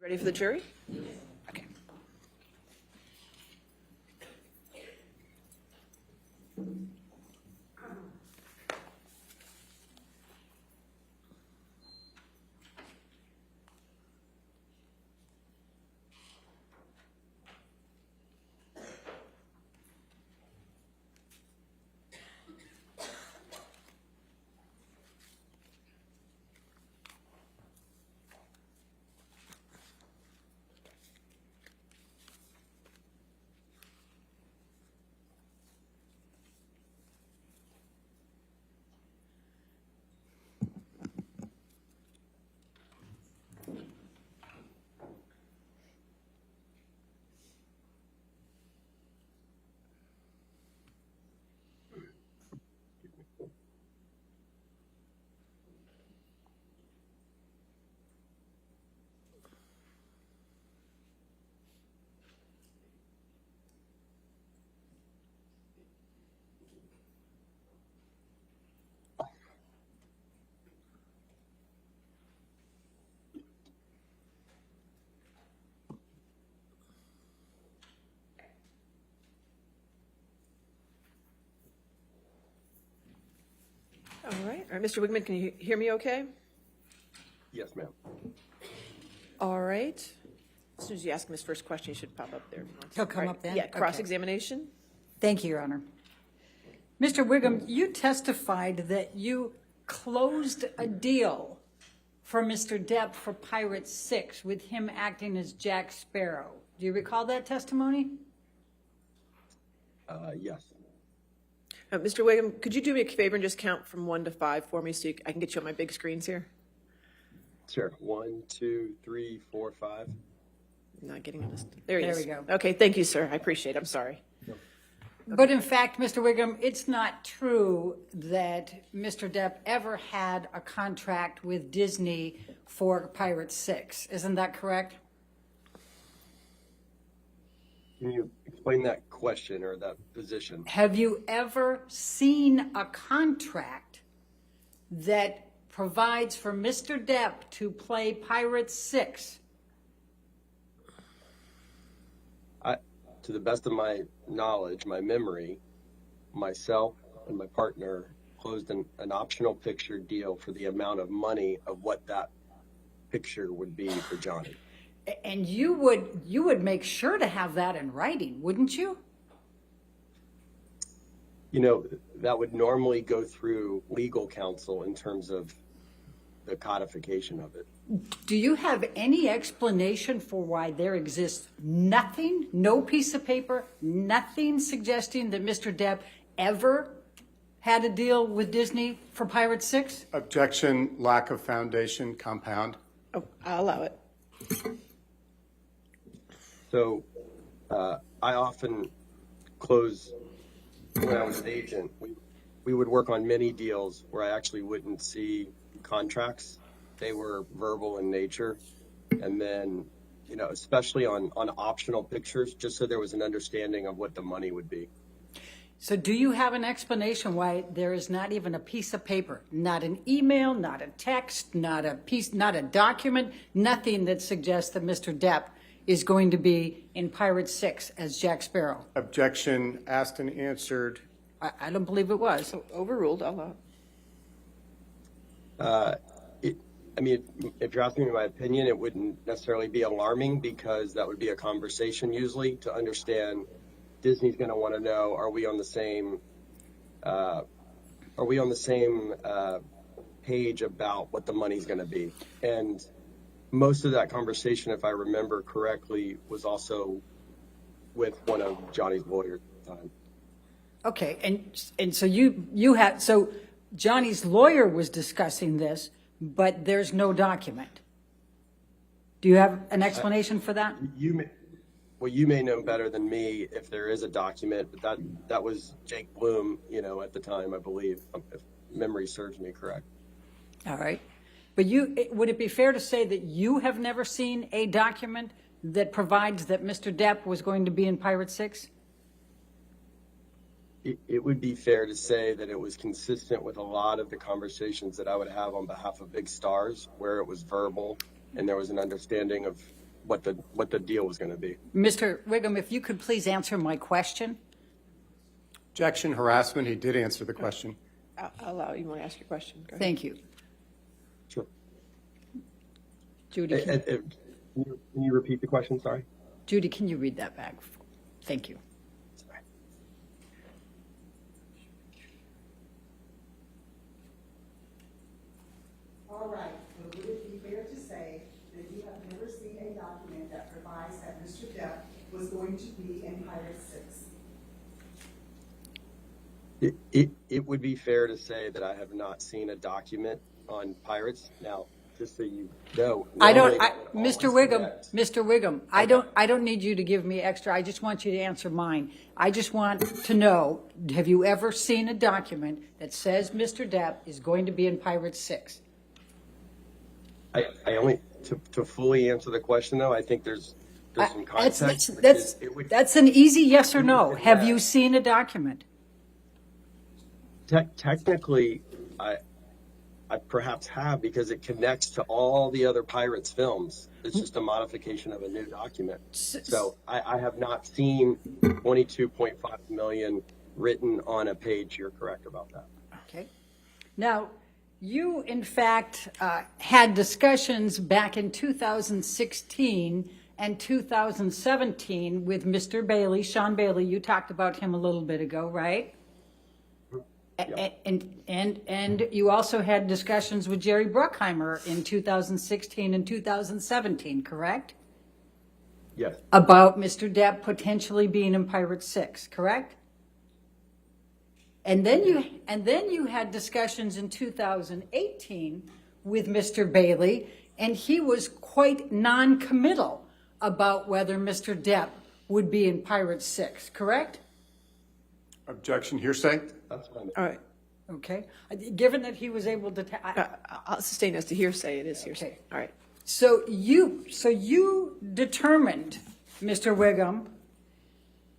Ready for the jury? Okay. All right, Mr. Whigham, can you hear me okay? Yes, ma'am. All right. As soon as you ask him his first question, he should pop up there. He'll come All right. up then? Yeah, Okay. cross-examination. Thank you, Your Honor. Mr. Whigham, you testified that you closed a deal for Mr. Depp for Pirate 6 with him acting as Jack Sparrow. Do you recall that testimony? Yes. Mr. Whigham, could you do me a favor and just count from 1 to 5 for me so I can get you on my big screens here? Sure. 1, 2, 3, 4, 5. Not getting a list. There he is. There we go. Okay, thank you, sir. I appreciate it. I'm sorry. But in fact, Mr. Whigham, it's not true that Mr. Depp ever had a contract with Disney for Pirate 6. Isn't that correct? Can you explain that question or that position? Have you ever seen a contract that provides for Mr. Depp to play Pirate 6? To the best of my knowledge, my memory, myself and my partner closed an optional picture deal for the amount of money of what that picture would be for Johnny. And you would make sure to have that in writing, wouldn't you? You know, that would normally go through legal counsel in terms of the codification of it. Do you have any explanation for why there exists nothing, no piece of paper, nothing suggesting that Mr. Depp ever had a deal with Disney for Pirate 6? Objection, lack of foundation, compound. Oh, I'll allow it. So I often close, when I was an agent, we would work on many deals where I actually wouldn't see contracts. They were verbal in nature. And then, you know, especially on optional pictures, just so there was an understanding of what the money would be. So do you have an explanation why there is not even a piece of paper, not an email, not a text, not a document, nothing that suggests that Mr. Depp is going to be in Pirate 6 as Jack Sparrow? Objection, asked and answered. I don't believe it was. So overruled, I'll allow it. I mean, if you're asking me my opinion, it wouldn't necessarily be alarming because that would be a conversation usually to understand. Disney's going to want to know: are we on the same? Page about what the money's going to be? And most of that conversation, if I remember correctly, was also with one of Johnny's lawyers at the time. Okay, and so you had, so Johnny's lawyer was discussing this, but there's no document. Do you have an explanation for that? You may know better than me if there is a document, but that was Jake Bloom, you know, at the time, I believe, if memory serves me correct. All right. But would it be fair to say that you have never seen a document that provides that Mr. Depp was going to be in Pirate 6? It would be fair to say that it was consistent with a lot of the conversations that I would have on behalf of big stars, where it was verbal and there was an understanding of what the deal was going to be. Mr. Whigham, if you could please answer my question. Objection, harassment. He did answer the question. I'll allow you. Want to ask your question? Go ahead. Thank you. Sure. Judy, Can you repeat the question? Sorry. Judy, can you read that back? Thank you. Sorry. All right, but would it be fair to say that you have never seen a document that provides that Mr. Depp was going to be in Pirate 6? It would be fair to say that I have not seen a document on pirates. Now, just so you know, Mr. Whigham, I don't need you to give me extra. I just want you to answer mine. I just want to know, have you ever seen a document that says Mr. Depp is going to be in Pirates 6? I only to fully answer the question though. I think there's some context. That's an easy yes or no. Have you seen a document? Technically, I perhaps have, because it connects to all the other Pirates films. It's just a modification of a new document. So I have not seen 22.5 million written on a page. You're correct about that. Okay. Now, you, in fact, had discussions back in 2016 and 2017 with Mr. Bailey, Sean Bailey. You talked about him a little bit ago, right? Yep. And you also had discussions with Jerry Bruckheimer in 2016 and 2017, correct? Yes. About Mr. Depp potentially being in Pirate 6, correct? And then you had discussions in 2018 with Mr. Bailey, and he was quite non-committal about whether Mr. Depp would be in Pirate 6, correct? Objection, hearsay. That's what I meant. All right. Okay. Given that he was able to, I'll sustain as to hearsay. It is hearsay. Okay. All right. So you determined, Mr. Whigham,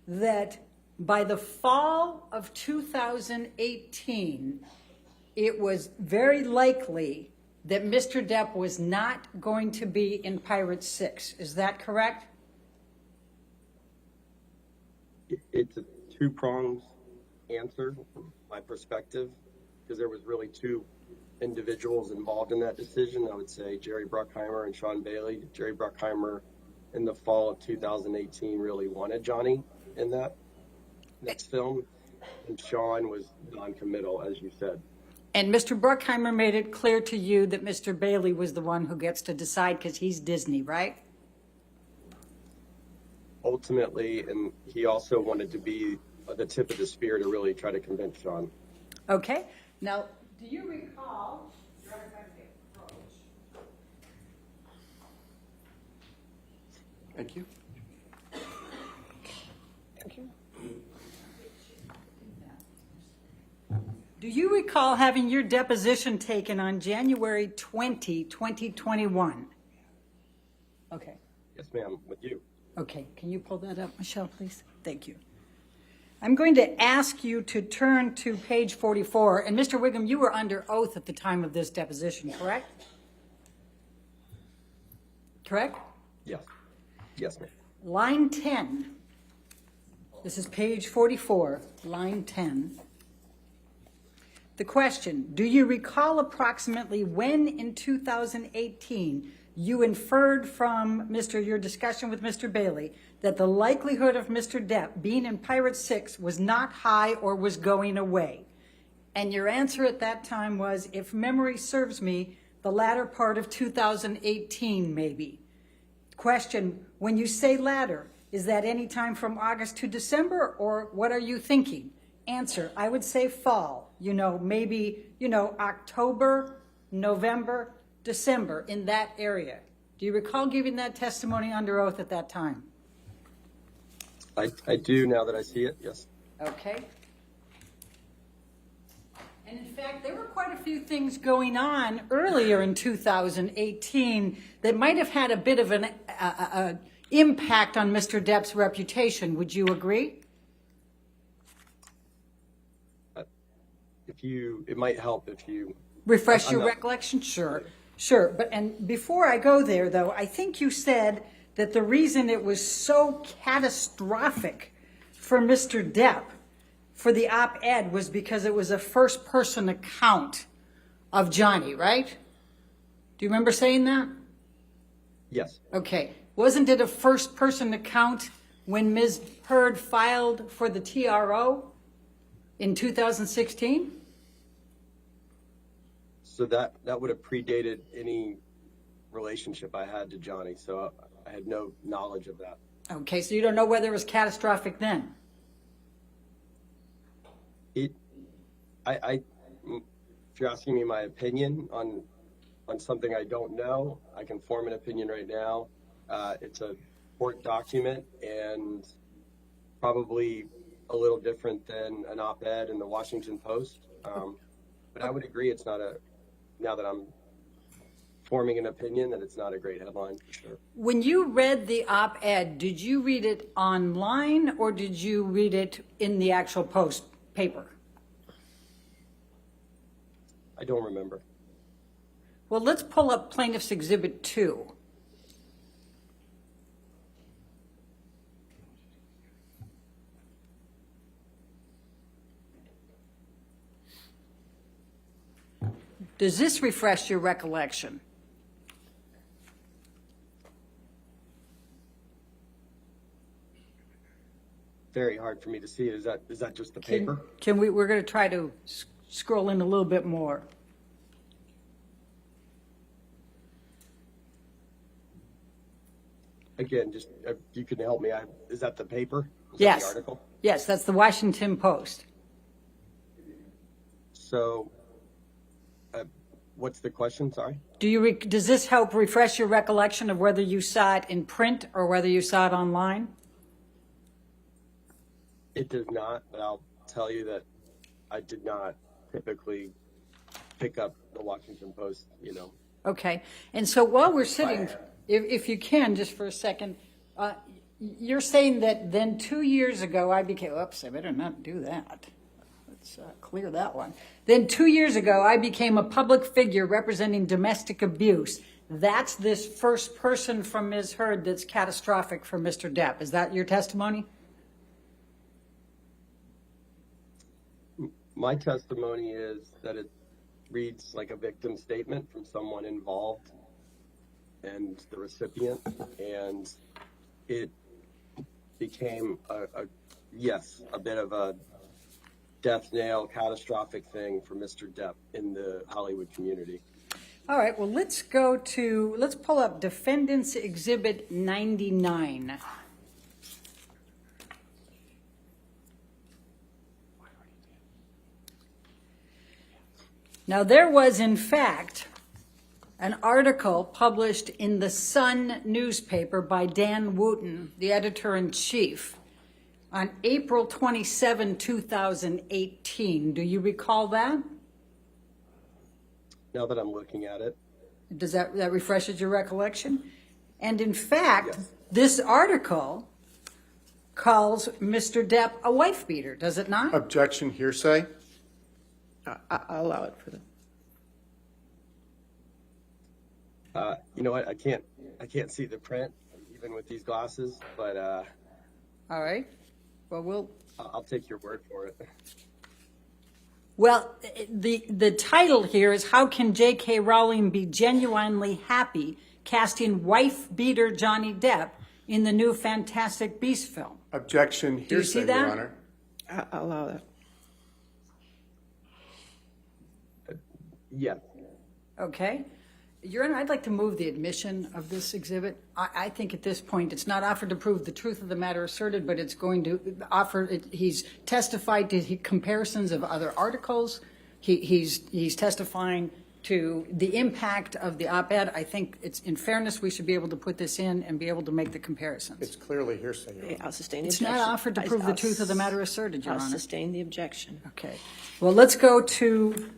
that by the fall of 2018, it was very likely that Mr. Depp was not going to be in Pirate 6. Is that correct? It's a two-pronged answer from my perspective, because there was really two individuals involved in that decision. I would say Jerry Bruckheimer and Sean Bailey. Jerry Bruckheimer in the fall of 2018 really wanted Johnny in that next film, and Sean was non-committal, as you said. And Mr. Bruckheimer made it clear to you that Mr. Bailey was the one who gets to decide because he's Disney, right? Ultimately, and he also wanted to be the tip of the spear to really try to convince Sean. Okay. Now, do you recall? Thank you. Thank you. Do you recall having your deposition taken on January 20, 2021? Okay. Yes, ma'am, with you. Okay. Can you pull that up, Michelle, please? Thank you. I'm going to ask you to turn to page 44. And Mr. Whigham, you were under oath at the time of this deposition, correct? Correct? Yes. Yes, ma'am. Line 10. This is page 44, line 10. The question, do you recall approximately when in 2018 you inferred from your discussion with Mr. Bailey that the likelihood of Mr. Depp being in Pirate 6 was not high or was going away? And your answer at that time was, if memory serves me, the latter part of 2018 maybe. Question, when you say latter, is that any time from August to December, or what are you thinking? Answer, I would say fall, maybe, October, November, December, in that area. Do you recall giving that testimony under oath at that time? I do, now that I see it, yes. Okay. And in fact, there were quite a few things going on earlier in 2018 that might have had a bit of an impact on Mr. Depp's reputation. Would you agree? It might help if you Refresh your recollection? Sure. But, and before I go there, though, I think you said that the reason it was so catastrophic for Mr. Depp for the op-ed was because it was a first-person account of Johnny, right? Do you remember saying that? Yes, Okay. Wasn't it a first-person account when Ms. Heard filed for the TRO in 2016? so that would have predated any relationship I had to Johnny, so I had no knowledge of that. Okay, so you don't know whether it was catastrophic then? If you're asking me my opinion on something I don't know, I can form an opinion right now. It's a court document and probably a little different than an op-ed in the Washington Post. But I would agree it's not now that I'm forming an opinion, that it's not a great headline for sure. When you read the op-ed, did you read it online or did you read it in the actual Post paper? I don't remember. Well, let's pull up Plaintiff's Exhibit 2. Does this refresh your recollection? Very hard for me to see. Is that just the paper? We're going to try to scroll in a little bit more. Again, just you can help me. Is that the paper? Is Yes. that the article? Yes, that's the Washington Post. So, what's the question? Sorry. Does this help refresh your recollection of whether you saw it in print or whether you saw it online? It does not, but I'll tell you that I did not typically pick up the Washington Post, Okay, and so while we're sitting, if you can, just for a second, you're saying that then 2 years ago I became, oops, I better not do that. Let's clear that one. Then 2 years ago I became a public figure representing domestic abuse. That's this first person from Ms. Heard that's catastrophic for Mr. Depp. Is that your testimony? My testimony is that it reads like a victim statement from someone involved and the recipient, and it became a bit of a death nail, catastrophic thing for Mr. Depp in the Hollywood community. All right, well, let's pull up Defendant's Exhibit 99. Now, there was, in fact, an article published in the Sun newspaper by Dan Wooten, the editor-in-chief, on April 27, 2018. Do you recall that? Now that I'm looking at it, Does that refreshes your recollection? And in fact, Yes. this article calls Mr. Depp a wife beater, does it not? Objection, hearsay. I'll allow it for them. you know what? I can't see the print even with these glasses, but All right. Well, I'll take your word for it. Well, the title here is How Can J.K. Rowling Be Genuinely Happy Casting Wife-Beater Johnny Depp in the new Fantastic Beasts film? Objection, Do you see hearsay, that? Your Honor. I'll allow that. Yeah. Okay. Your Honor, I'd like to move the admission of this exhibit. I think at this point, it's not offered to prove the truth of the matter asserted, but it's going to offer, he's testified to comparisons of other articles. He's testifying to the impact of the op-ed. I think it's, in fairness, we should be able to put this in and be able to make the comparisons. It's clearly hearsay, Your Honor. Okay, I'll sustain the It's objection. not offered to prove the truth of the matter asserted, Your I'll Honor. sustain the objection. Okay. Well, let's go to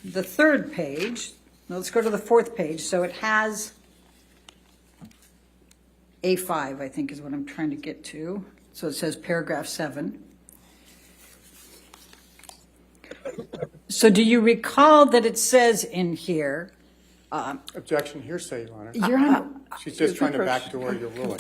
the third page. No, let's go to the fourth page. So it has A5, I think is what I'm trying to get to. So it says paragraph 7. So do you recall that it says in here, Objection, hearsay, Your Honor. Your Honor, She's just trying to backdoor your ruling.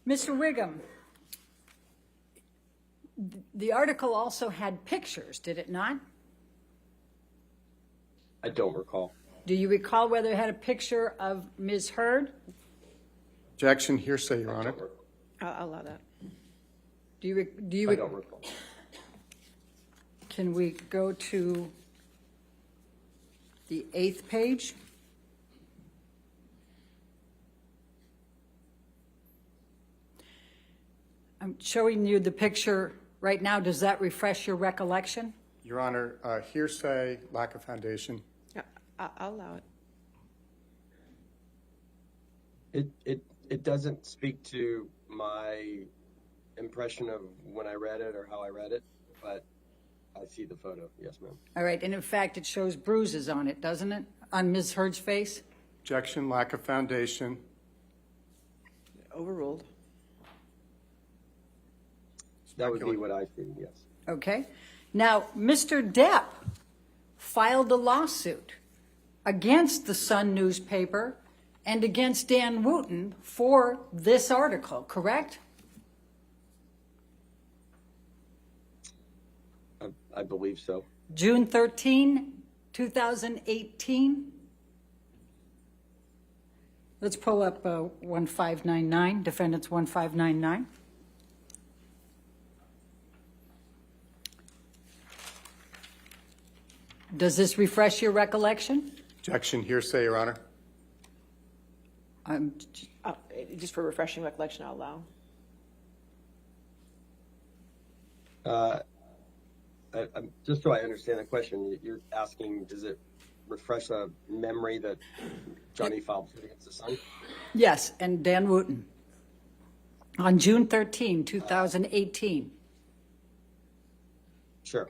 Mr. Whigham, the article also had pictures, did it not? I don't recall. Do you recall whether it had a picture of Ms. Heard? Objection, hearsay, Your I Honor. don't recall. I'll allow that. I don't recall. Can we go to the 8th page? I'm showing you the picture right now. Does that refresh your recollection? Your Honor, hearsay, lack of foundation. Yeah, I'll allow it. It doesn't speak to my impression of when I read it or how I read it, but I see the photo. Yes, ma'am. All right, and in fact, it shows bruises on it, doesn't it? On Ms. Heard's face? Objection, lack of foundation. Overruled. That would be what I see, yes. Okay. Now, Mr. Depp filed a lawsuit against the Sun newspaper and against Dan Wooten for this article, correct? I believe so. June 13, 2018. Let's pull up 1599, defendants 1599. Does this refresh your recollection? Objection, hearsay, Your Honor. Just for refreshing recollection, I'll allow. Just so I understand the question, you're asking, does it refresh a memory that Johnny filed suit against the Sun? Yes, and Dan Wooten. On June 13, 2018. Sure.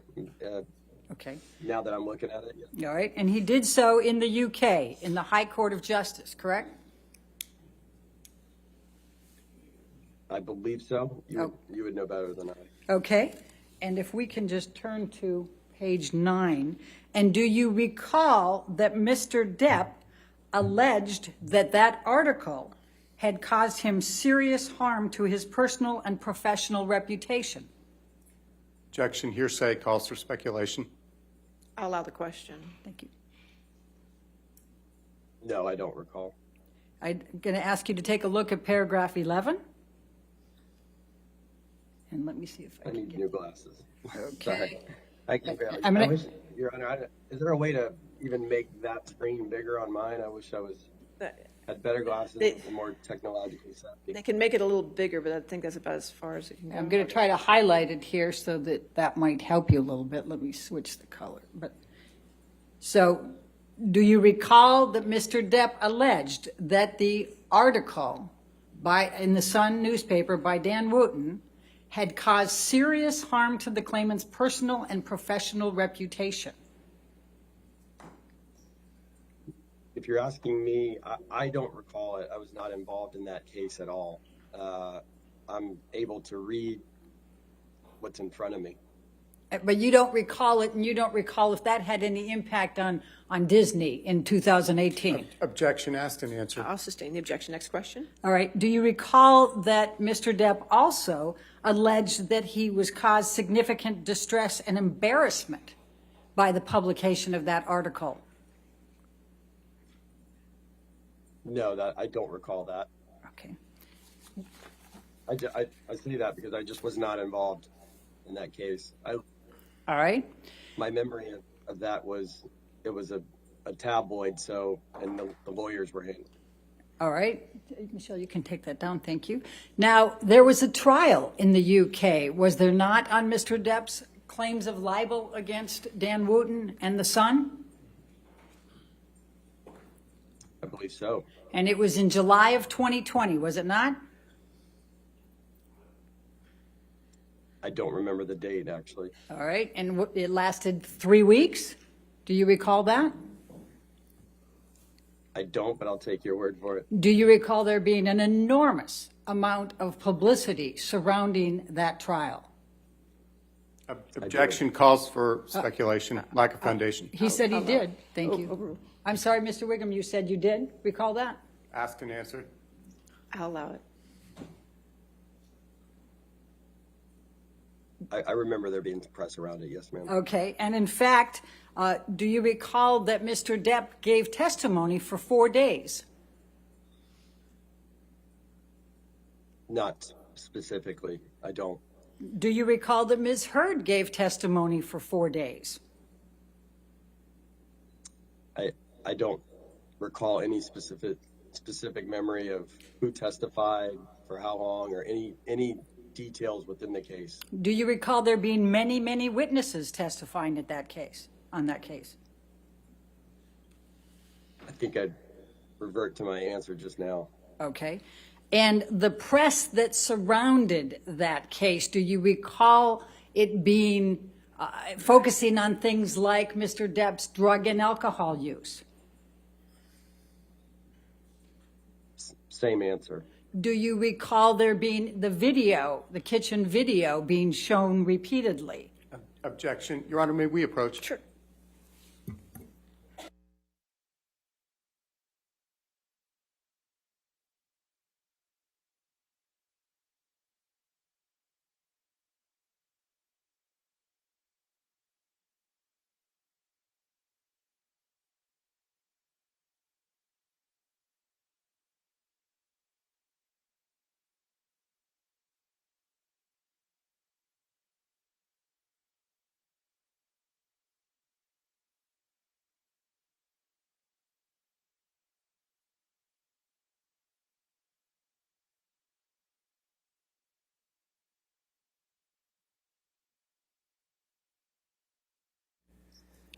Okay. Now that I'm looking at it, yes. All right. And he did so in the UK, in the High Court of Justice, correct? I believe so. You would know better than I. Okay. And if we can just turn to page 9. And do you recall that Mr. Depp alleged that that article had caused him serious harm to his personal and professional reputation? Objection, hearsay, calls for speculation. I'll allow the question. Thank you. No, I don't recall. I'm going to ask you to take a look at paragraph 11. And let me see if I I can need get new glasses. Okay. Sorry. I can barely. I'm gonna- I wish, Your Honor, is there a way to even make that screen bigger on mine? I wish I had better glasses and more technologically savvy. They can make it a little bigger, but I think that's about as far as it can go. I'm going to try to highlight it here so that might help you a little bit. Let me switch the color. So, do you recall that Mr. Depp alleged that the article in the Sun newspaper by Dan Wooten had caused serious harm to the claimant's personal and professional reputation? If you're asking me, I don't recall it. I was not involved in that case at all. I'm able to read what's in front of me. But you don't recall it, and you don't recall if that had any impact on Disney in 2018. Objection, asked and answered. I'll sustain the objection. Next question. All right. Do you recall that Mr. Depp also alleged that he was caused significant distress and embarrassment by the publication of that article? No, I don't recall that. Okay. I say that because I just was not involved in that case. All right. My memory of that was it was a tabloid, and the lawyers were handling. All right. Michelle, you can take that down. Thank you. Now, there was a trial in the UK, was there not, on Mr. Depp's claims of libel against Dan Wooten and the Sun? I believe so. And it was in July of 2020, was it not? I don't remember the date, actually. All right, and it lasted 3 weeks? Do you recall that? I don't, but I'll take your word for it. Do you recall there being an enormous amount of publicity surrounding that trial? Objection calls for speculation, lack of foundation. He said he did. Thank you. I'm sorry, Mr. Whigham, you said you did recall that? Asked and answered. I'll allow it. I remember there being press around it, yes, ma'am. Okay, and in fact, do you recall that Mr. Depp gave testimony for 4 days? Not specifically, I don't. Do you recall that Ms. Heard gave testimony for 4 days? I don't recall any specific memory of who testified, for how long, or any details within the case. Do you recall there being many, many witnesses testifying at that case, on that case? I think I'd revert to my answer just now. Okay. And the press that surrounded that case, do you recall it being focusing on things like Mr. Depp's drug and alcohol use? Same answer. Do you recall there being the video, the kitchen video, being shown repeatedly? Objection. Your Honor, may we approach? Sure.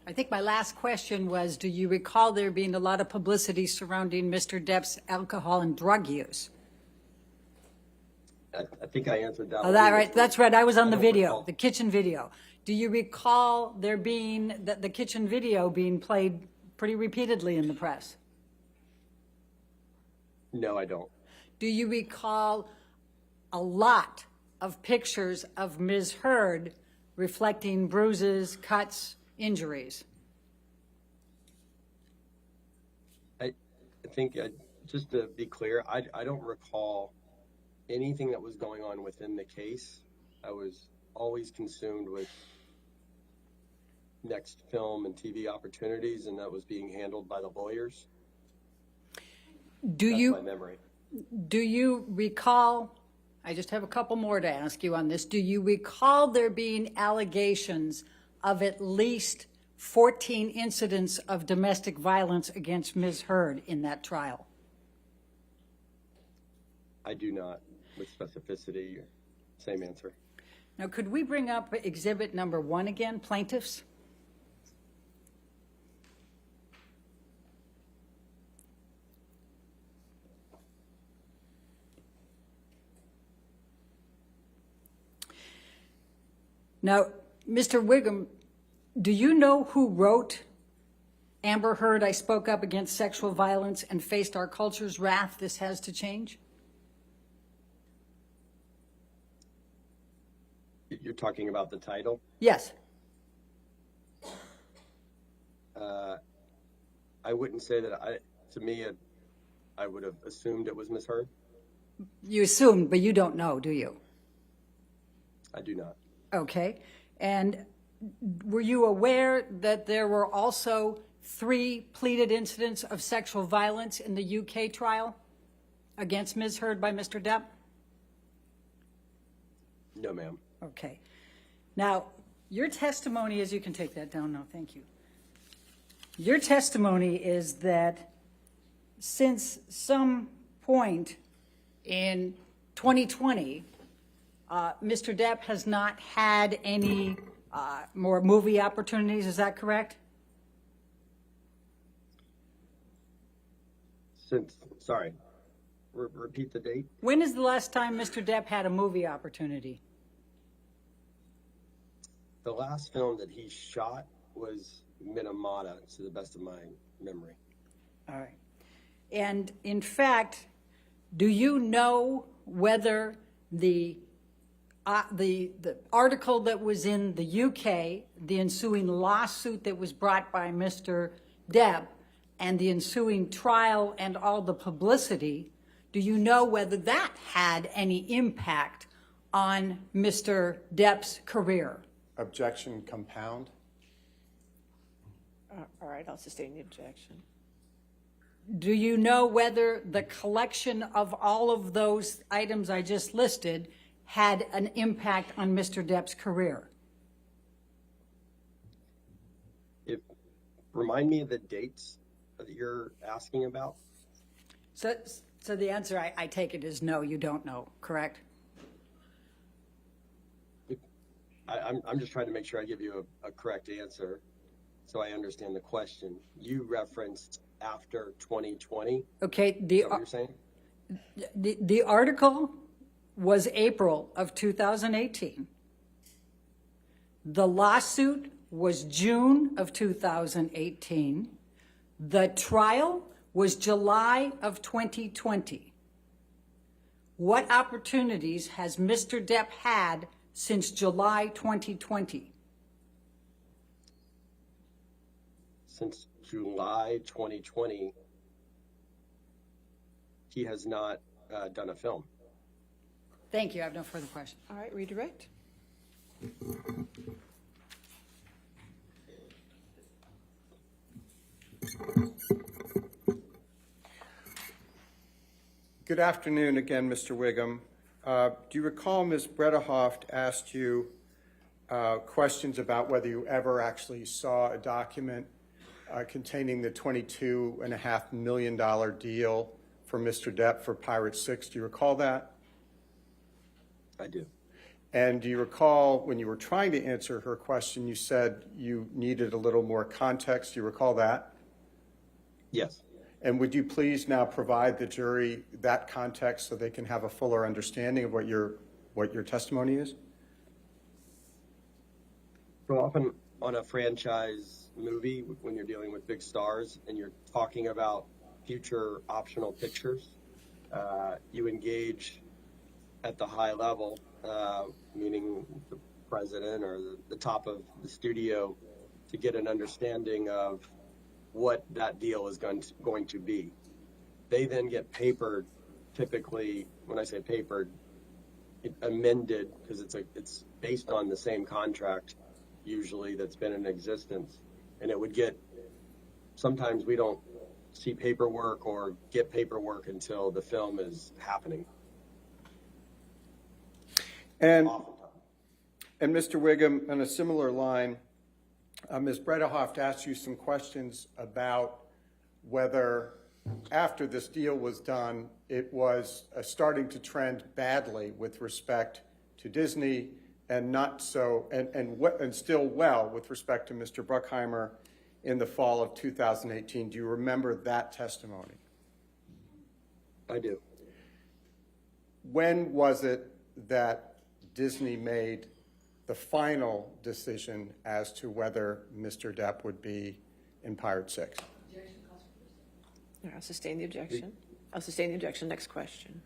I think my last question was, do you recall there being a lot of publicity surrounding Mr. Depp's alcohol and drug use? I think I answered that. Oh, that right. That's right. I was on the don't video, recall. the kitchen video. Do you recall there being the kitchen video being played pretty repeatedly in the press? No, I don't. Do you recall a lot of pictures of Ms. Heard reflecting bruises, cuts, injuries? I think, just to be clear, I don't recall anything that was going on within the case. I was always consumed with next film and TV opportunities, and that was being handled by the lawyers. Do That's you my memory. Do you recall, I just have a couple more to ask you on this, do you recall there being allegations of at least 14 incidents of domestic violence against Ms. Heard in that trial? I do not, with specificity. Same answer. Now, could we bring up exhibit number 1 again, plaintiffs? Now, Mr. Whigham, do you know who wrote Amber Heard, I spoke up against sexual violence and faced our culture's wrath, this has to change? You're talking about the title? Yes. I wouldn't say that to me, I would have assumed it was Ms. Heard. You assumed, but you don't know, do you? I do not. Okay. And were you aware that there were also 3 pleaded incidents of sexual violence in the UK trial against Ms. Heard by Mr. Depp? No, ma'am. Okay. Now, your testimony is, you can take that down now, thank you. Your testimony is that since some point in 2020, Mr. Depp has not had any more movie opportunities, is that correct? Sorry, repeat the date. When is the last time Mr. Depp had a movie opportunity? The last film that he shot was Minamata, to the best of my memory. All right. And in fact, do you know whether the article that was in the UK, the ensuing lawsuit that was brought by Mr. Depp, and the ensuing trial and all the publicity, do you know whether that had any impact on Mr. Depp's career? Objection compound. All right, I'll sustain the objection. Do you know whether the collection of all of those items I just listed had an impact on Mr. Depp's career? Remind me of the dates that you're asking about. So the answer, I take it, is no, you don't know, correct? I'm just trying to make sure I give you a correct answer so I understand the question. You referenced after 2020. Okay, Is that what you're saying? the article was April of 2018. The lawsuit was June of 2018. The trial was July of 2020. What opportunities has Mr. Depp had since July 2020? Since July 2020, he has not done a film. Thank you. I have no further questions. All right, redirect. Good afternoon again, Mr. Whigham. Do you recall Ms. Bredehoft asked you questions about whether you ever actually saw a document containing the $22.5 million deal for Mr. Depp for Pirate 6? Do you recall that? I do. And do you recall when you were trying to answer her question, you said you needed a little more context? Do you recall that? Yes. And would you please now provide the jury that context so they can have a fuller understanding of what your testimony is? So often on a franchise movie, when you're dealing with big stars and you're talking about future optional pictures, you engage at the high level, meaning the president or the top of the studio, to get an understanding of what that deal is going to be. They then get papered, typically, when I say papered, amended, because it's based on the same contract, usually, that's been in existence. And it would get, sometimes we don't see paperwork or get paperwork until the film is happening. And Mr. Whigham, on a similar line, Ms. Bredehoft asked you some questions about whether after this deal was done, it was starting to trend badly with respect to Disney and not so, and still well with respect to Mr. Bruckheimer in the fall of 2018. Do you remember that testimony? I do. When was it that Disney made the final decision as to whether Mr. Depp would be in Pirate 6? All right, I'll sustain the objection. I'll sustain the objection. Next question.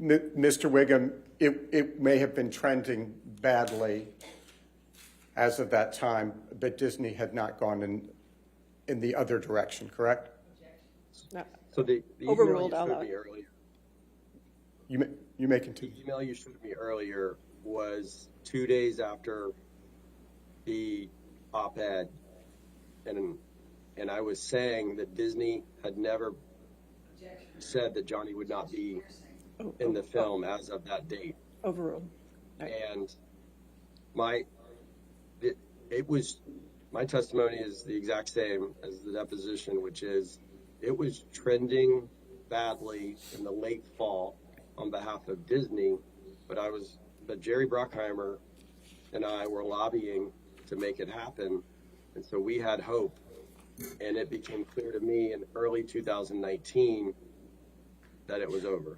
Mr. Whigham, it may have been trending badly as of that time, but Disney had not gone in the other direction, correct? No. So the Overruled, email I'll you allow showed me it. earlier, You may continue. the email you showed me earlier was 2 days after the op-ed, and I was saying that Disney had never said that Johnny would not be in the film as of that date. Overruled. Right. And my testimony is the exact same as the deposition, which is it was trending badly in the late fall on behalf of Disney, but Jerry Bruckheimer and I were lobbying to make it happen. And so we had hope. And it became clear to me in early 2019 that it was over.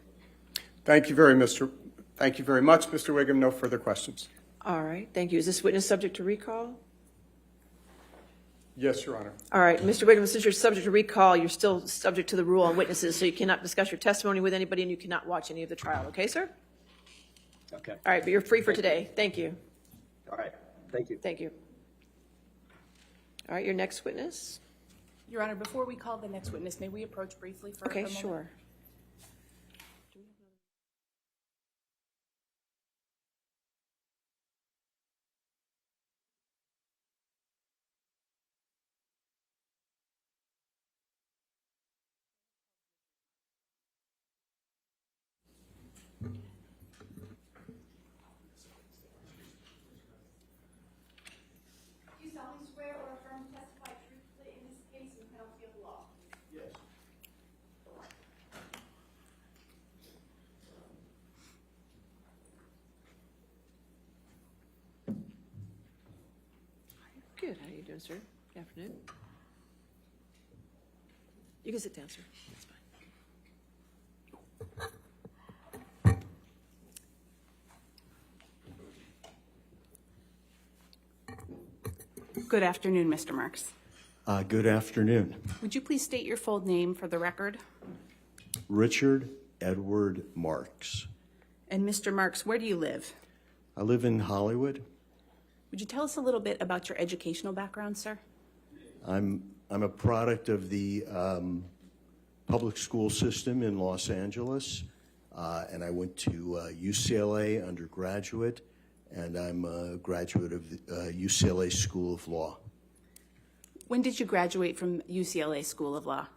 Thank you very much, Mr. Whigham. No further questions. All right, thank you. Is this witness subject to recall? Yes, Your Honor. All right, Mr. Whigham, since you're subject to recall, you're still subject to the rule on witnesses, so you cannot discuss your testimony with anybody and you cannot watch any of the trial, okay, sir? Okay. All right, but you're free for today. Thank you. All right. Thank you. Thank you. All right, your next witness? Your Honor, before we call the next witness, may we approach briefly for a Okay, moment? sure. Do you solemnly swear or affirm to testify truthfully in this case and penalty of the law? Yes. Good, how are you doing, sir? Good afternoon. You can sit down, sir. That's fine. Good afternoon, Mr. Marks. Good afternoon. Would you please state your full name for the record? Richard Edward Marks. And Mr. Marks, where do you live? I live in Hollywood. Would you tell us a little bit about your educational background, sir? I'm a product of the public school system in Los Angeles, and I went to UCLA undergraduate, and I'm a graduate of the UCLA School of Law. When did you graduate from UCLA School of Law?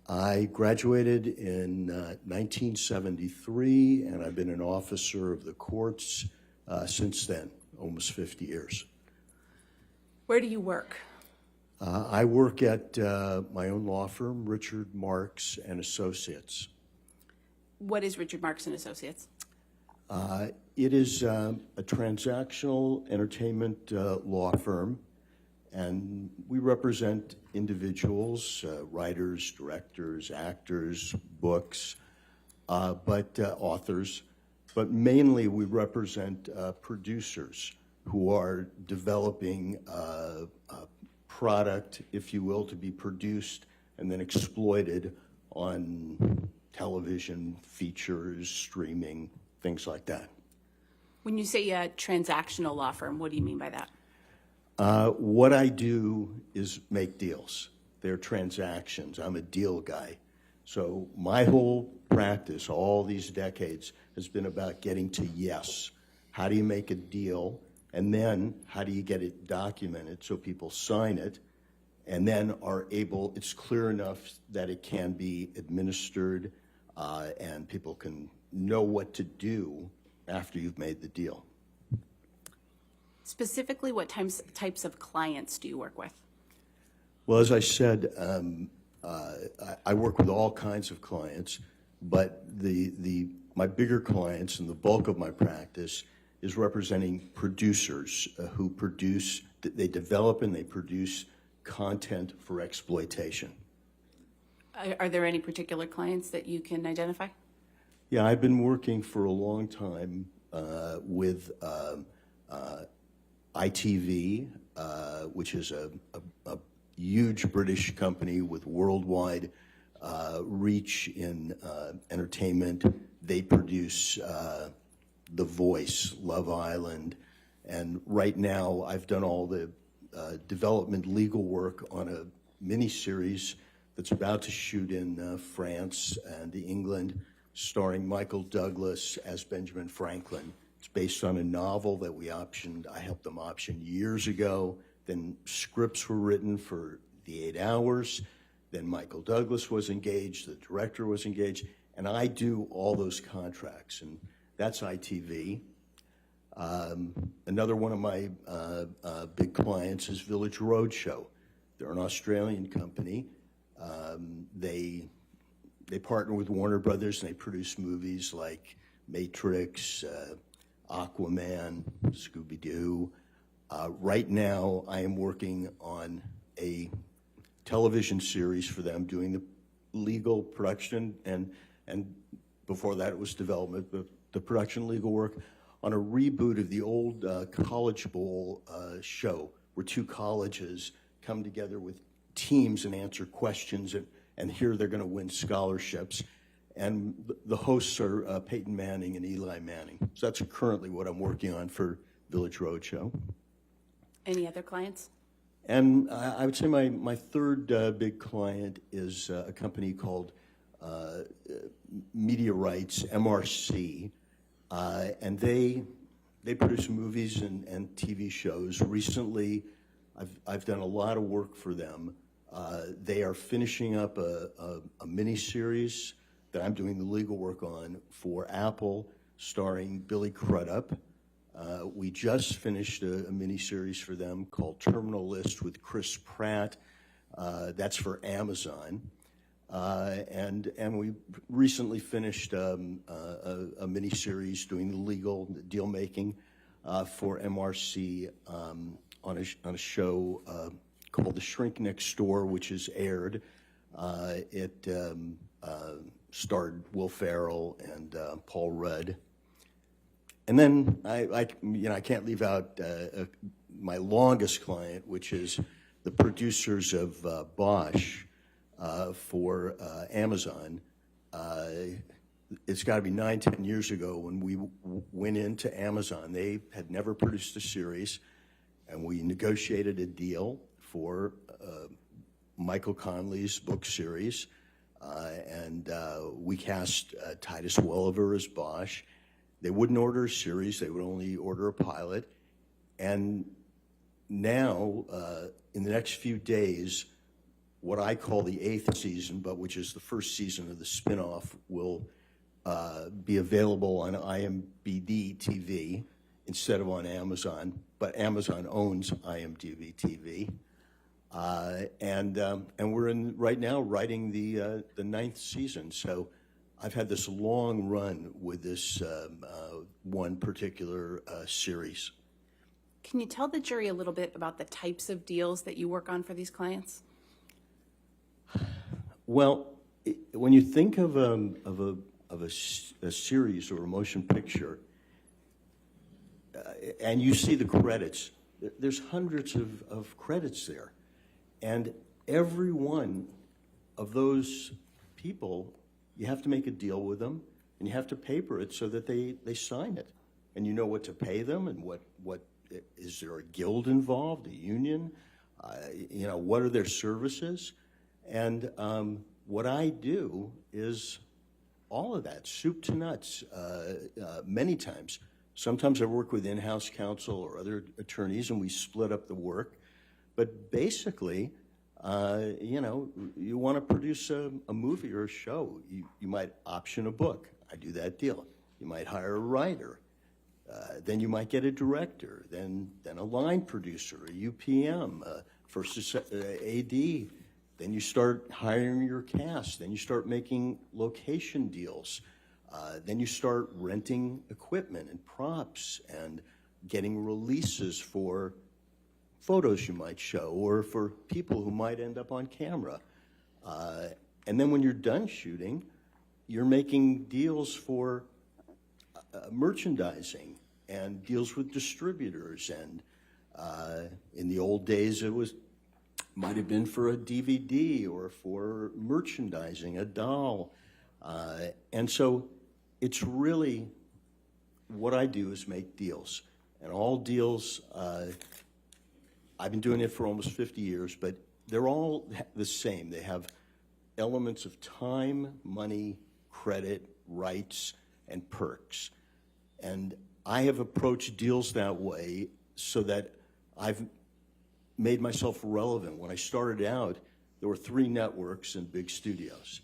I graduated in 1973, and I've been an officer of the courts since then, almost 50 years. Where do you work? I work at my own law firm, Richard Marks and Associates. What is Richard Marks and Associates? It is a transactional entertainment law firm, and we represent individuals, writers, directors, actors, books, but authors. But mainly we represent producers who are developing a product, if you will, to be produced and then exploited on television, features, streaming, things like that. When you say a transactional law firm, what do you mean by that? What I do is make deals. They're transactions. I'm a deal guy. So my whole practice, all these decades, has been about getting to yes. How do you make a deal? And then how do you get it documented so people sign it and then are able, it's clear enough that it can be administered and people can know what to do after you've made the deal. Specifically, what types of clients do you work with? Well, as I said, I work with all kinds of clients, but my bigger clients and the bulk of my practice is representing producers who produce, they develop and they produce content for exploitation. Are there any particular clients that you can identify? Yeah, I've been working for a long time with ITV, which is a huge British company with worldwide reach in entertainment. They produce The Voice, Love Island, and right now I've done all the development legal work on a miniseries that's about to shoot in France and England, starring Michael Douglas as Benjamin Franklin. It's based on a novel that we optioned, I helped them option years ago. Then scripts were written for the 8 hours. Then Michael Douglas was engaged, the director was engaged, and I do all those contracts, and that's ITV. Another one of my big clients is Village Roadshow. They're an Australian company. They partner with Warner Brothers and they produce movies like Matrix, Aquaman, Scooby-Doo. Right now, I am working on a television series for them, doing the legal production, and before that it was development, but the production legal work on a reboot of the old College Bowl show, where two colleges come together with teams and answer questions, and here they're going to win scholarships. And the hosts are Peyton Manning and Eli Manning. So that's currently what I'm working on for Village Roadshow. Any other clients? And I would say my third big client is a company called Media Rights, MRC, and they produce movies and TV shows. Recently, I've done a lot of work for them. They are finishing up a miniseries that I'm doing the legal work on for Apple, starring Billy Crudup. We just finished a miniseries for them called Terminal List with Chris Pratt. That's for Amazon. And we recently finished a miniseries doing the legal deal making for MRC on a show called The Shrink Next Door, which is aired. It starred Will Ferrell and Paul Rudd. And then I can't leave out my longest client, which is the producers of Bosch for Amazon. It's got to be 9-10 years ago when we went into Amazon. They had never produced a series, and we negotiated a deal for Michael Conley's book series, and we cast Titus Welliver as Bosch. They wouldn't order a series, they would only order a pilot. And now, in the next few days, what I call the 8th season, but which is the first season of the spinoff, will be available on IMDb TV instead of on Amazon, but Amazon owns IMDb TV. And we're right now writing the 9th season. So I've had this long run with this one particular series. Can you tell the jury a little bit about the types of deals that you work on for these clients? Well, when you think of a series or a motion picture, and you see the credits, there's hundreds of credits there. And every one of those people, you have to make a deal with them, and you have to paper it so that they sign it. And you know what to pay them, and what is there a guild involved, a union? What are their services? And what I do is all of that, soup to nuts, many times. Sometimes I work with in-house counsel or other attorneys, and we split up the work. But basically, you want to produce a movie or a show. You might option a book. I do that deal. You might hire a writer. Then you might get a director. Then a line producer, a UPM, first AD. Then you start hiring your cast. Then you start making location deals. Then you start renting equipment and props and getting releases for photos you might show or for people who might end up on camera. And then when you're done shooting, you're making deals for merchandising and deals with distributors. And in the old days, might have been for a DVD or for merchandising, a doll. And so it's really, what I do is make deals. And all deals, I've been doing it for almost 50 years, but they're all the same. They have elements of time, money, credit, rights, and perks. And I have approached deals that way so that I've made myself relevant. When I started out, there were 3 networks and big studios.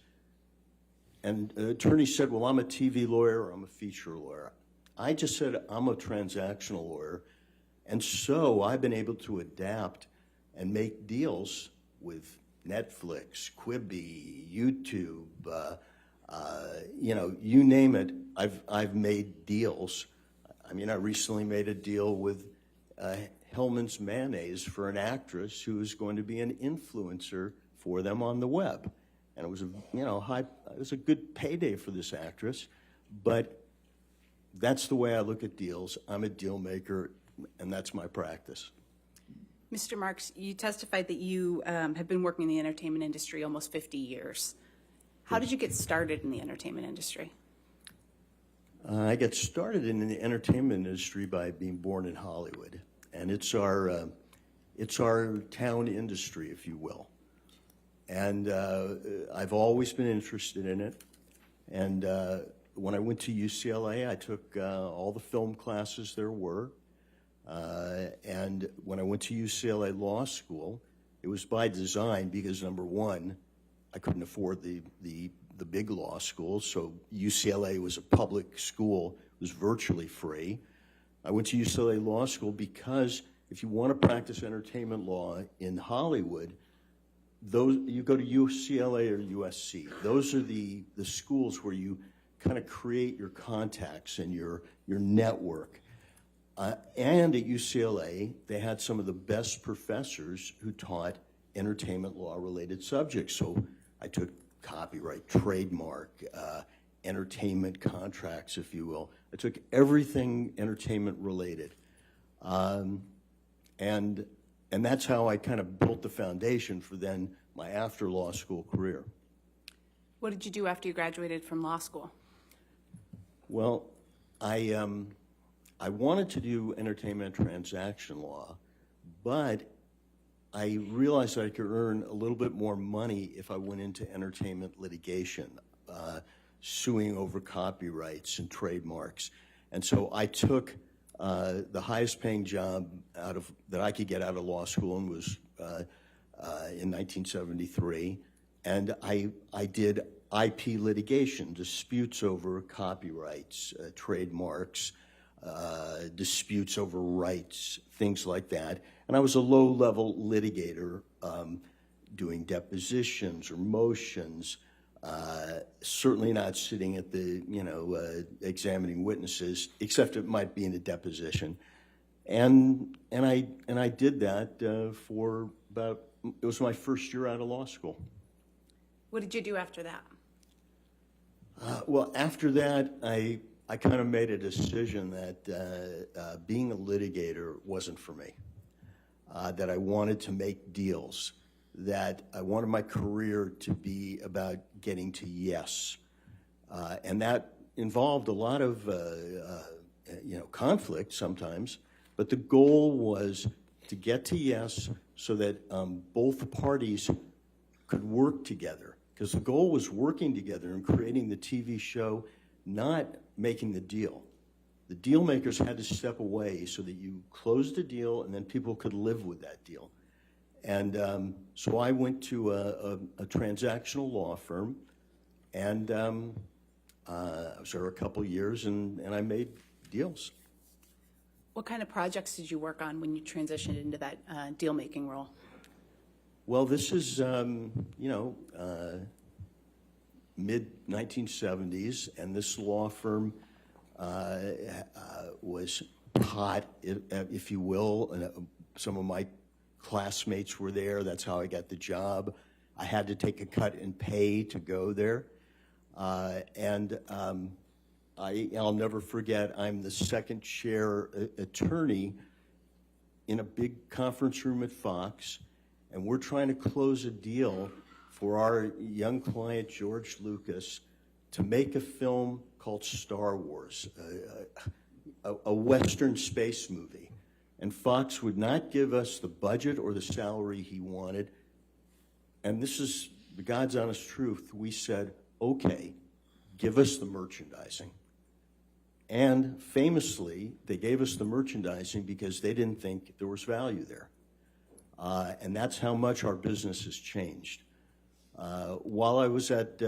And an attorney said, well, I'm a TV lawyer or I'm a feature lawyer. I just said, I'm a transactional lawyer. And so I've been able to adapt and make deals with Netflix, Quibi, YouTube, you name it. I've made deals. I mean, I recently made a deal with Hellman's Mayonnaise for an actress who is going to be an influencer for them on the web. And it was it was a good payday for this actress, but that's the way I look at deals. I'm a deal maker, and that's my practice. Mr. Marks, you testified that you have been working in the entertainment industry almost 50 years. How did you get started in the entertainment industry? I got started in the entertainment industry by being born in Hollywood, and it's our town industry, if you will. And I've always been interested in it. And when I went to UCLA, I took all the film classes there were. And when I went to UCLA Law School, it was by design because, number one, I couldn't afford the big law school, so UCLA was a public school. It was virtually free. I went to UCLA Law School because if you want to practice entertainment law in Hollywood, you go to UCLA or USC. Those are the schools where you kind of create your contacts and your network. And at UCLA, they had some of the best professors who taught entertainment law-related subjects. So I took copyright, trademark, entertainment contracts, if you will. I took everything entertainment-related. And that's how I kind of built the foundation for then my after-law school career. What did you do after you graduated from law school? Well, I wanted to do entertainment transaction law, but I realized I could earn a little bit more money if I went into entertainment litigation, suing over copyrights and trademarks. And so I took the highest paying job that I could get out of law school, and was in 1973. And I did IP litigation, disputes over copyrights, trademarks, disputes over rights, things like that. And I was a low-level litigator, doing depositions or motions, certainly not sitting at the, examining witnesses, except it might be in a deposition. And I did that for about, it was my first year out of law school. What did you do after that? Well, after that, I kind of made a decision that being a litigator wasn't for me, that I wanted to make deals, that I wanted my career to be about getting to yes. And that involved a lot of conflict sometimes, but the goal was to get to yes so that both parties could work together. Because the goal was working together and creating the TV show, not making the deal. The deal makers had to step away so that you closed the deal and then people could live with that deal. And so I went to a transactional law firm, and I was there a couple years, and I made deals. What kind of projects did you work on when you transitioned into that deal-making role? Well, this is, mid-1970s, and this law firm was hot, if you will. And some of my classmates were there. That's how I got the job. I had to take a cut in pay to go there. I'll never forget, I'm the second chair attorney in a big conference room at Fox, and we're trying to close a deal for our young client, George Lucas, to make a film called Star Wars, a Western space movie. And Fox would not give us the budget or the salary he wanted. And this is the God's honest truth. We said, okay, give us the merchandising. And famously, they gave us the merchandising because they didn't think there was value there. And that's how much our business has changed. While I was at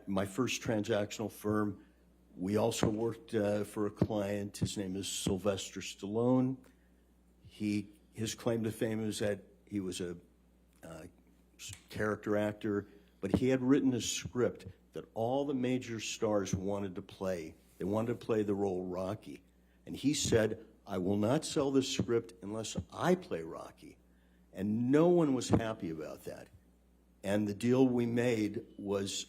my first transactional firm, we also worked for a client. His name is Sylvester Stallone. His claim to fame is that he was a character actor, but he had written a script that all the major stars wanted to play. They wanted to play the role Rocky. And he said, I will not sell this script unless I play Rocky. And no one was happy about that. And the deal we made was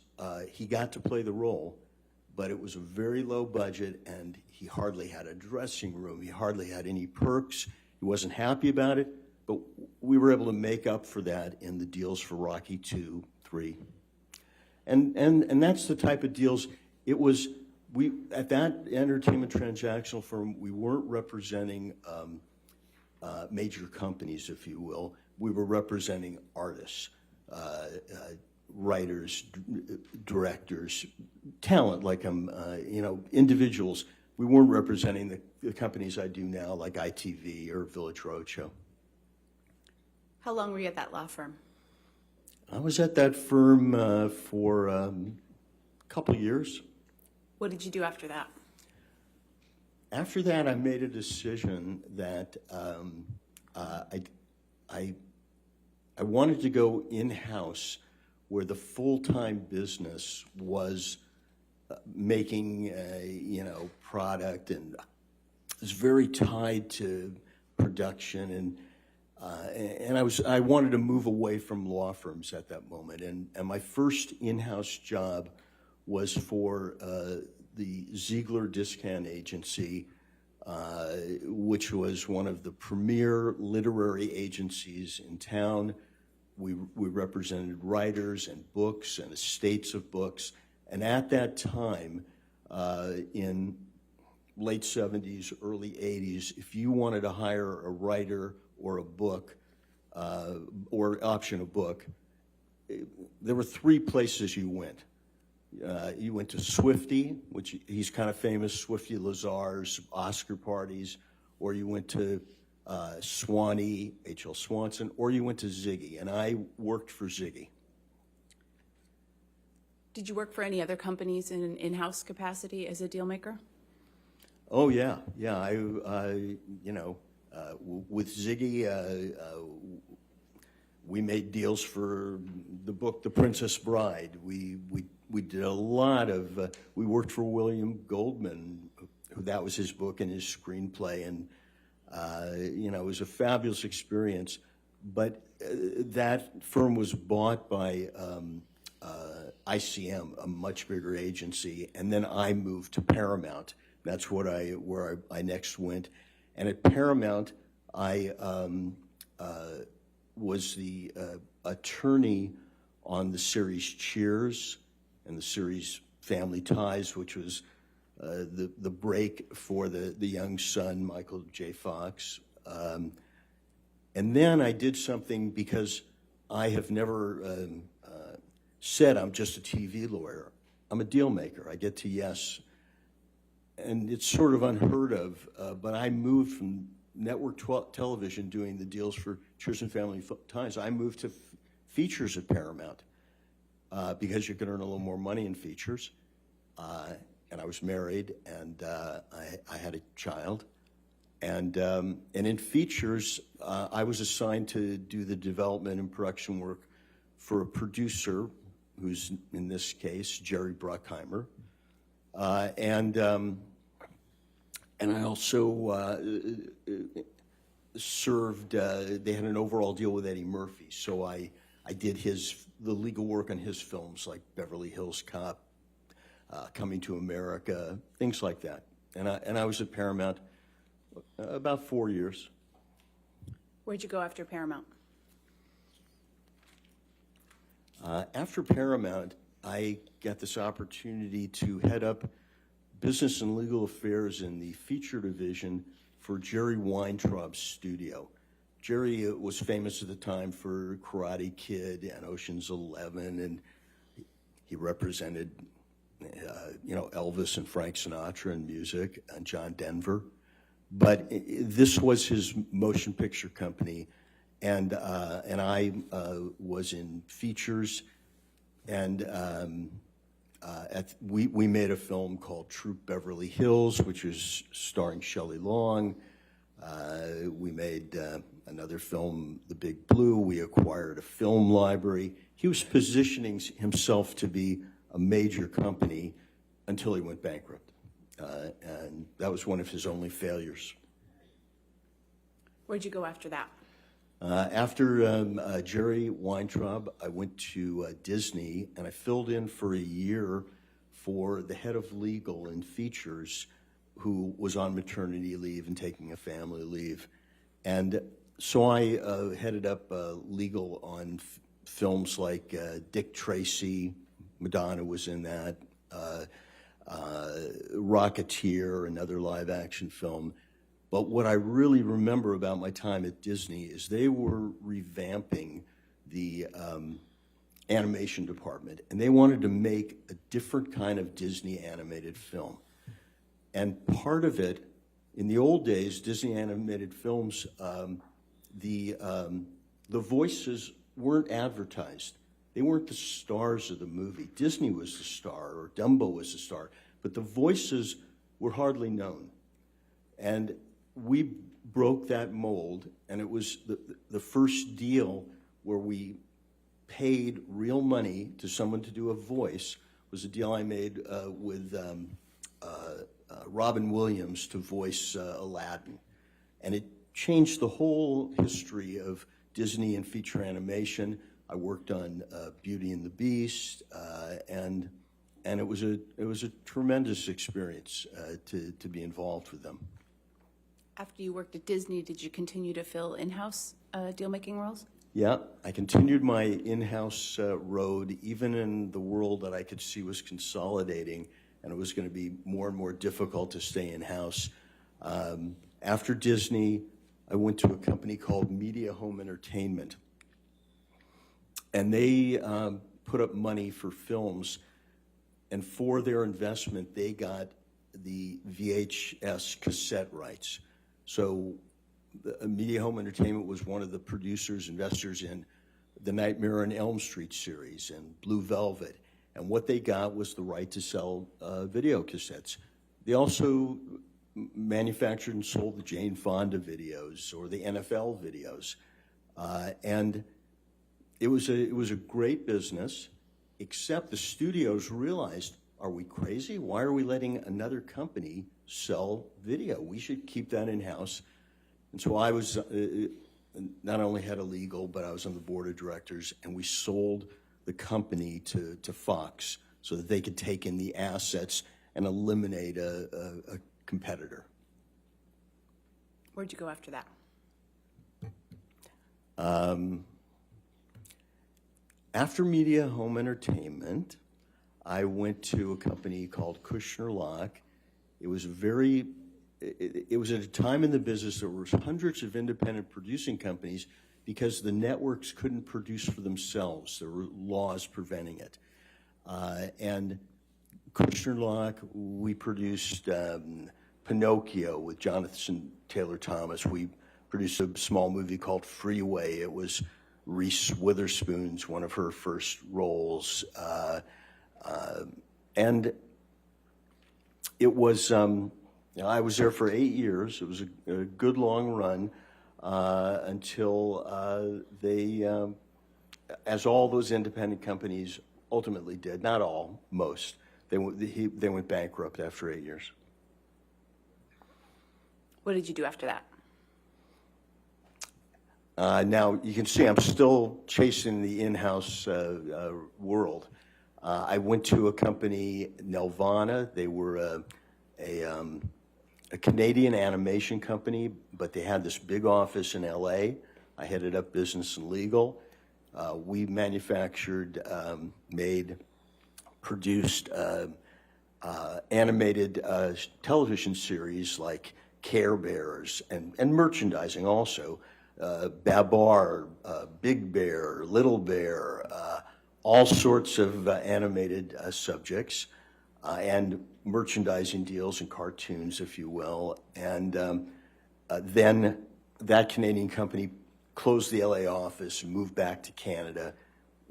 he got to play the role, but it was a very low budget, and he hardly had a dressing room. He hardly had any perks. He wasn't happy about it, but we were able to make up for that in the deals for Rocky 2, 3. And that's the type of deals. It was, at that entertainment transactional firm, we weren't representing major companies, if you will. We were representing artists, writers, directors, talent, like individuals. We weren't representing the companies I do now, like ITV or Village Roadshow. How long were you at that law firm? I was at that firm for a couple years. What did you do after that? After that, I made a decision that I wanted to go in-house where the full-time business was making product, and it was very tied to production, and I wanted to move away from law firms at that moment. And my first in-house job was for the Ziegler Discount Agency, which was one of the premier literary agencies in town. We represented writers and books and estates of books. And at that time, in late 70s, early 80s, if you wanted to hire a writer or a book, or option a book, there were three places you went. You went to Swifty, which he's kind of famous, Swifty Lazar's Oscar parties, or you went to Swanee, H.L. Swanson, or you went to Ziggy, and I worked for Ziggy. Did you work for any other companies in an in-house capacity as a deal maker? Oh yeah. With Ziggy, we made deals for the book The Princess Bride. We did a lot of. We worked for William Goldman, who that was his book and his screenplay, and it was a fabulous experience. But that firm was bought by ICM, a much bigger agency, and then I moved to Paramount. That's where I next went, and at Paramount, I was the attorney on the series Cheers and the series Family Ties, which was the break for the young son, Michael J. Fox. And then I did something, because I have never said I'm just a TV lawyer. I'm a deal maker. I get to yes. And it's sort of unheard of, but I moved from network television doing the deals for Cheers and Family Ties. I moved to features at Paramount because you could earn a little more money in features. And I was married, and I had a child. And in features, I was assigned to do the development and production work for a producer, who's in this case Jerry Bruckheimer, and I also served. They had an overall deal with Eddie Murphy, so I did the legal work on his films like Beverly Hills Cop, Coming to America, things like that. And I was at Paramount about 4 years. Where'd you go after Paramount? After Paramount, I got this opportunity to head up business and legal affairs in the feature division for Jerry Weintraub's studio. Jerry was famous at the time for Karate Kid and Ocean's 11, and he represented, Elvis and Frank Sinatra in music, and John Denver. But this was his motion picture company, and I was in features, and we made a film called Troop Beverly Hills, which is starring Shelley Long. We made another film, The Big Blue. We acquired a film library. He was positioning himself to be a major company until he went bankrupt. and that was one of his only failures. Where'd you go after that? After Jerry Weintraub, I went to Disney, and I filled in for a year for the head of legal and features, who was on maternity leave and taking a family leave. And so I headed up legal on films like Dick Tracy, Madonna was in that, Rocketeer, another live action film. But what I really remember about my time at Disney is they were revamping the animation department, and they wanted to make a different kind of Disney animated film. And part of it, in the old days, Disney animated films, the voices weren't advertised. They weren't the stars of the movie. Disney was the star, or Dumbo was the star, but the voices were hardly known. And we broke that mold, and it was the first deal where we paid real money to someone to do a voice. Was a deal I made with Robin Williams to voice Aladdin. And it changed the whole history of Disney and feature animation. I worked on Beauty and the Beast, and it was a tremendous experience to be involved with them. After you worked at Disney, did you continue to fill in-house deal-making roles? Yeah, I continued my in-house road, even in the world that I could see was consolidating, and it was going to be more and more difficult to stay in-house. After Disney, I went to a company called Media Home Entertainment, and they put up money for films, and for their investment, they got the VHS cassette rights. So Media Home Entertainment was one of the producers, investors in the Nightmare on Elm Street series and Blue Velvet. And what they got was the right to sell video cassettes. They also manufactured and sold the Jane Fonda videos or the NFL videos. And it was a great business, except the studios realized, are we crazy? Why are we letting another company sell video? We should keep that in-house. And so I was not only head of legal, but I was on the board of directors, and we sold the company to Fox so that they could take in the assets and eliminate a competitor. Where'd you go after that? After Media Home Entertainment, I went to a company called Kushner Lock. It was it was at a time in the business there were hundreds of independent producing companies because the networks couldn't produce for themselves. There were laws preventing it. And Kushner Lock, we produced Pinocchio with Jonathan Taylor Thomas. We produced a small movie called Freeway. It was Reese Witherspoon's one of her first roles. And it was, I was there for 8 years. It was a good long run until they, as all those independent companies ultimately did, not all, most, they went bankrupt after 8 years. What did you do after that? Now, you can see I'm still chasing the in-house world. I went to a company, Nelvana. They were a Canadian animation company, but they had this big office in LA. I headed up business and legal. We manufactured, produced animated television series like Care Bears and merchandising also. Babar, Big Bear, Little Bear, all sorts of animated subjects and merchandising deals and cartoons, if you will. And then that Canadian company closed the LA office and moved back to Canada.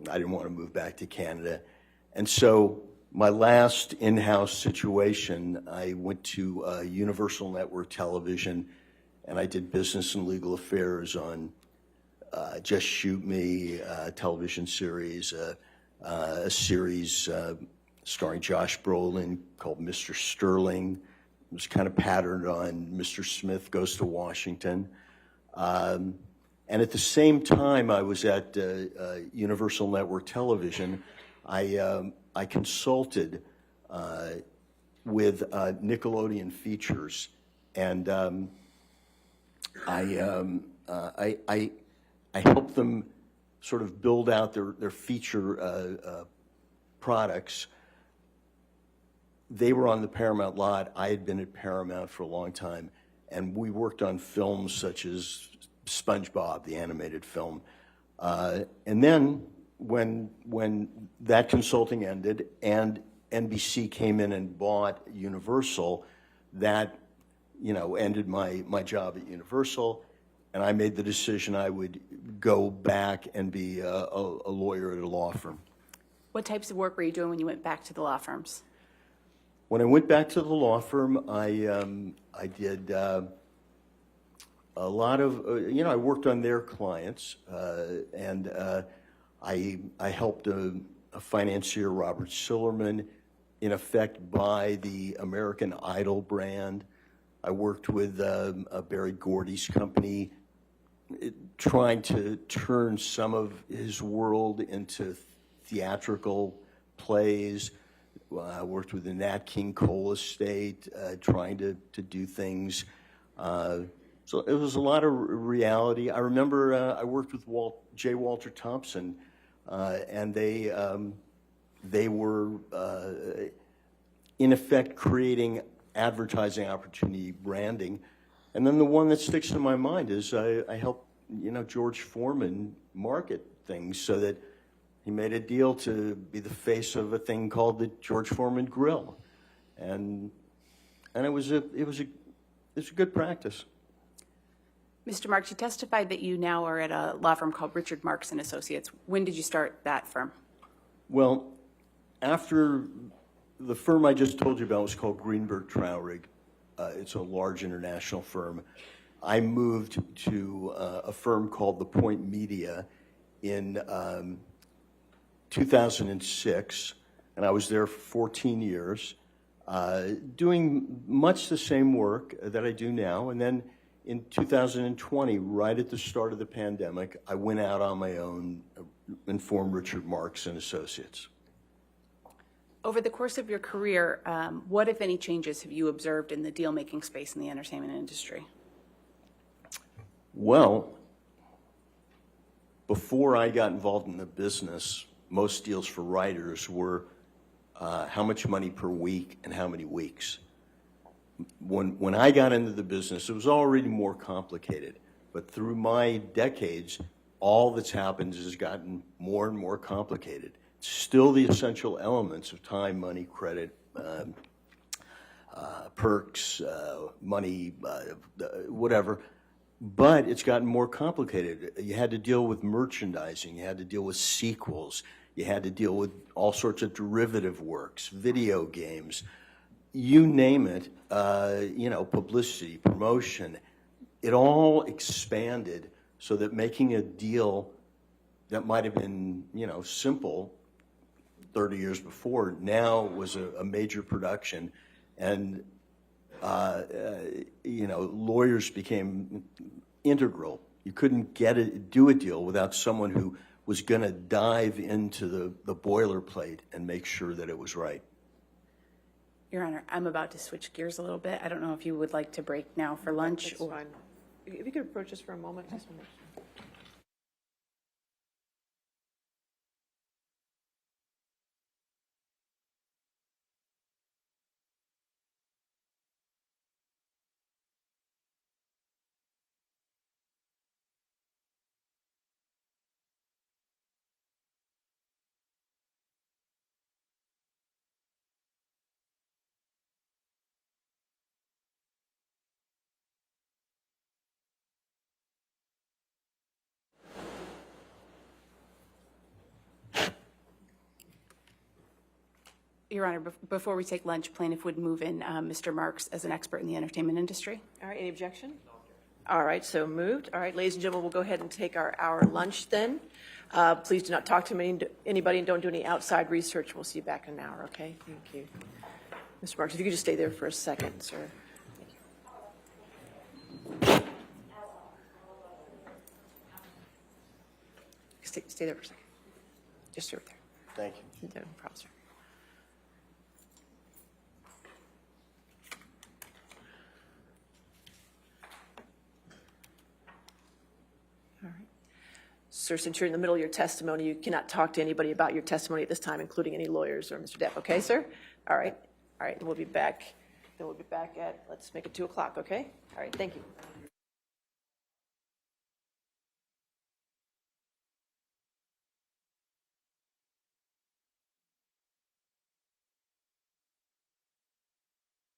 I didn't want to move back to Canada. And so my last in-house situation, I went to Universal Network Television, and I did business and legal affairs on Just Shoot Me, television series, a series starring Josh Brolin called Mr. Sterling, was kind of patterned on Mr. Smith Goes to Washington. And at the same time I was at Universal Network Television, I consulted with Nickelodeon Features, and I helped them sort of build out their feature products. They were on the Paramount lot. I had been at Paramount for a long time, and we worked on films such as SpongeBob, the animated film. And then when that consulting ended and NBC came in and bought Universal, that, you know, ended my job at Universal, and I made the decision I would go back and be a lawyer at a law firm. What types of work were you doing when you went back to the law firms? When I went back to the law firm, I did a lot of, you know, I worked on their clients, and I helped a financier, Robert Sillerman, in effect buy the American Idol brand. I worked with Barry Gordy's company, trying to turn some of his world into theatrical plays. I worked with the Nat King Cole estate, trying to do things. So it was a lot of reality. I remember I worked with J. Walter Thompson, and they were, in effect, creating advertising opportunity branding. And then the one that sticks to my mind is I helped, you know, George Foreman market things so that he made a deal to be the face of a thing called the George Foreman Grill, and it was a good practice. Mr. Marks, you testified that you now are at a law firm called Richard Marks and Associates. When did you start that firm? Well, after the firm I just told you about was called Greenberg Traurig. It's a large international firm. I moved to a firm called The Point Media in 2006, and I was there for 14 years, doing much the same work that I do now. And then in 2020, right at the start of the pandemic, I went out on my own and formed Richard Marks and Associates. Over the course of your career, what, if any, changes have you observed in the deal-making space in the entertainment industry? Well, before I got involved in the business, most deals for writers were how much money per week and how many weeks. When I got into the business, it was already more complicated. But through my decades, all that's happened is gotten more and more complicated. Still the essential elements of time, money, credit, perks, money, whatever. But it's gotten more complicated. You had to deal with merchandising. You had to deal with sequels. You had to deal with all sorts of derivative works, video games, you name it, you know, publicity, promotion. It all expanded so that making a deal that might have been, you know, simple 30 years before now was a major production. And, you know, lawyers became integral. You couldn't do a deal without someone who was going to dive into the boilerplate and make sure that it was right. Your Honor, I'm about to switch gears a little bit. I don't know if you would like to break now for lunch. That's fine. If you could approach us for a moment, just to make sure. Your Honor, before we take lunch, plaintiff would move in Mr. Marks as an expert in the entertainment industry. All right, any objection? All right, so moved. All right, ladies and gentlemen, we'll go ahead and take our hour lunch then. Please do not talk to anybody and don't do any outside research. We'll see you back in an hour, okay? Thank you. Mr. Marks, if you could just stay there for a second, sir. Stay there for a second. Just stay right there. Thank you. No problem, sir. All right. Sir, since you're in the middle of your testimony, you cannot talk to anybody about your testimony at this time, including any lawyers or Mr. Depp, okay, sir? All right, then we'll be back at, let's make it 2 o'clock, okay? All right, thank you.